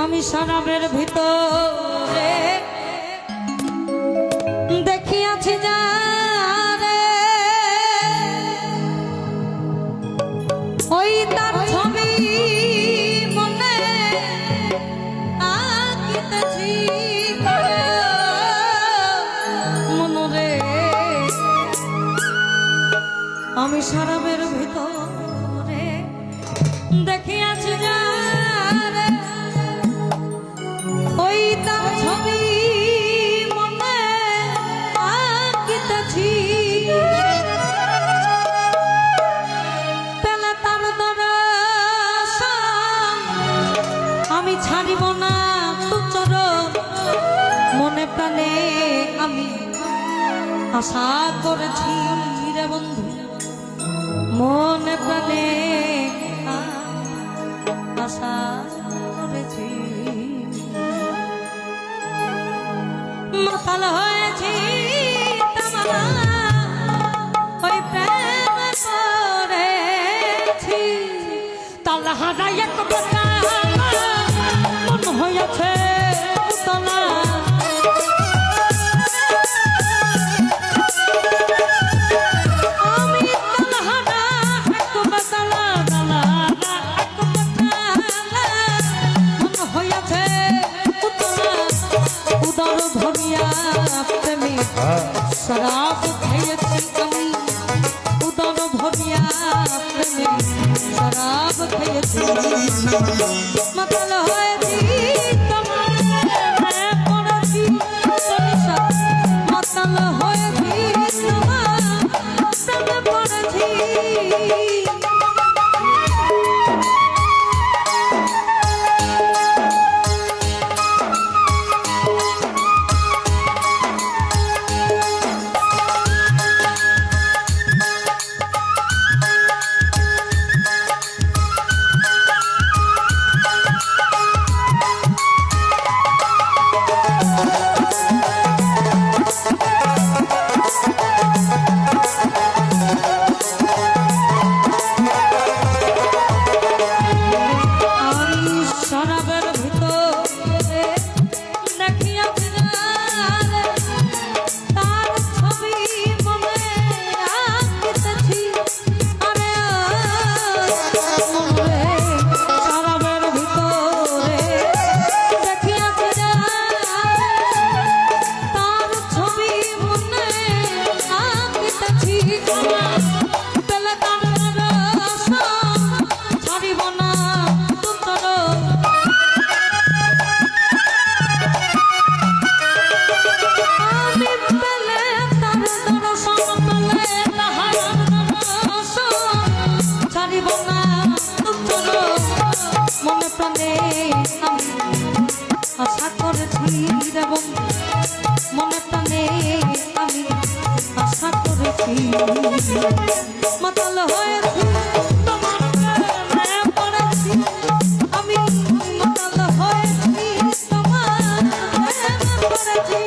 আমি শরাবের ভিতরে দেখিয়াছি যারে ওই তার ছবি মনে আঁকিতেছি মনরে আমি শরাবের ভিতরে দেখিয়াছি যারে ওই তার ছবি মনে আঁকিতেছি পেলে তার দর্শন আমি ছাড়িব না তোর চরণ মনে প্রাণে আমি আশা করেছি রে বন্ধু মনে প্রাণে আশা করেছি মাতাল হয়েছি তামালা ওই প্রেম করেছি তালা হারাই এক কথা মন হয়েছে তলা शराब खेয়েছি আমি উদর ভরিয়া প্রেমে শরাব খেয়েছি মাতাল হয়েছি তোমার প্রেমে পড়েছি মাতাল হয়েছি তোমার প্রেমে পড়েছি মনে প্রাণে আমি আশা করেছি এবং মনে প্রাণে আমি আশা করেছি মাতাল হয়েছি তোমার প্রেমে পড়েছি আমি মাতাল হয়েছি তোমার প্রেমে পড়েছি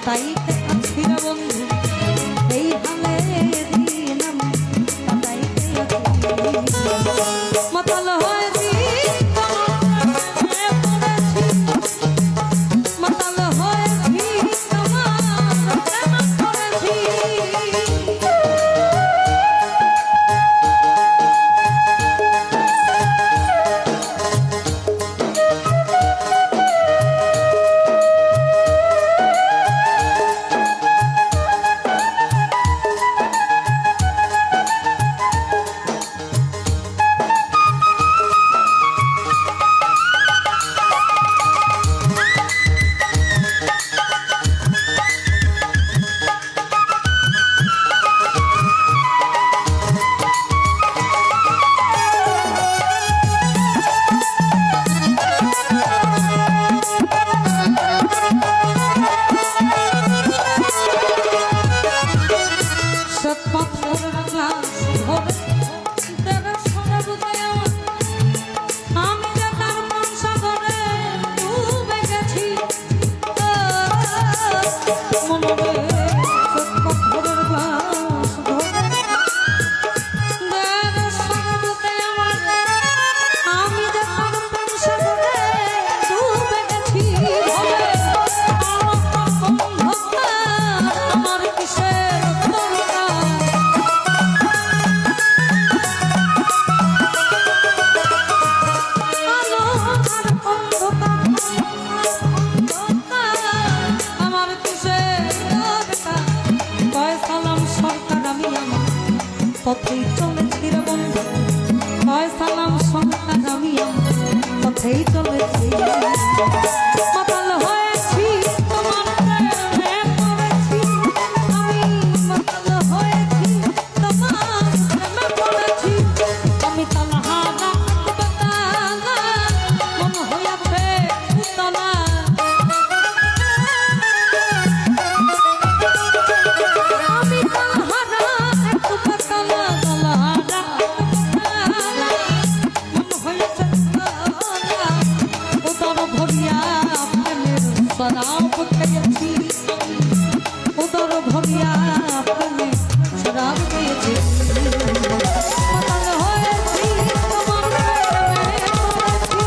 তাই আছি রে বন্ধু এই হালে দিন আমি তাই মাতাল হয়েছি মাতাল হয়েছি তোমার প্রেম করেছি পথেই চলেছি রে বন্ধু হয় সালাম সন্তান আমি পথেই চলেছি মাতাল হয়েছি তোমার প্রেমে পড়েছি আমি মাতাল হয়েছি তোমার প্রেমে পড়েছি আমি তালহারা বাতালা মন হইয়াছে উতলা আমি তালহারা শরাব খেয়েছি উদর ভরিয়া প্রেমে শরাব খেয়েছি মাতাল হয়েছি তোমার প্রেমে পড়েছি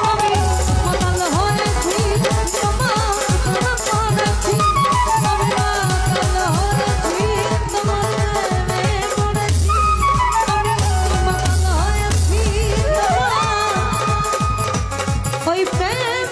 আমি মাতাল হয়েছি তোমার প্রেমে পড়েছি আমি মাতাল হয়েছি তোমার প্রেমে পড়েছি আমি মাতাল হয়েছি তোমার ওই প্রেম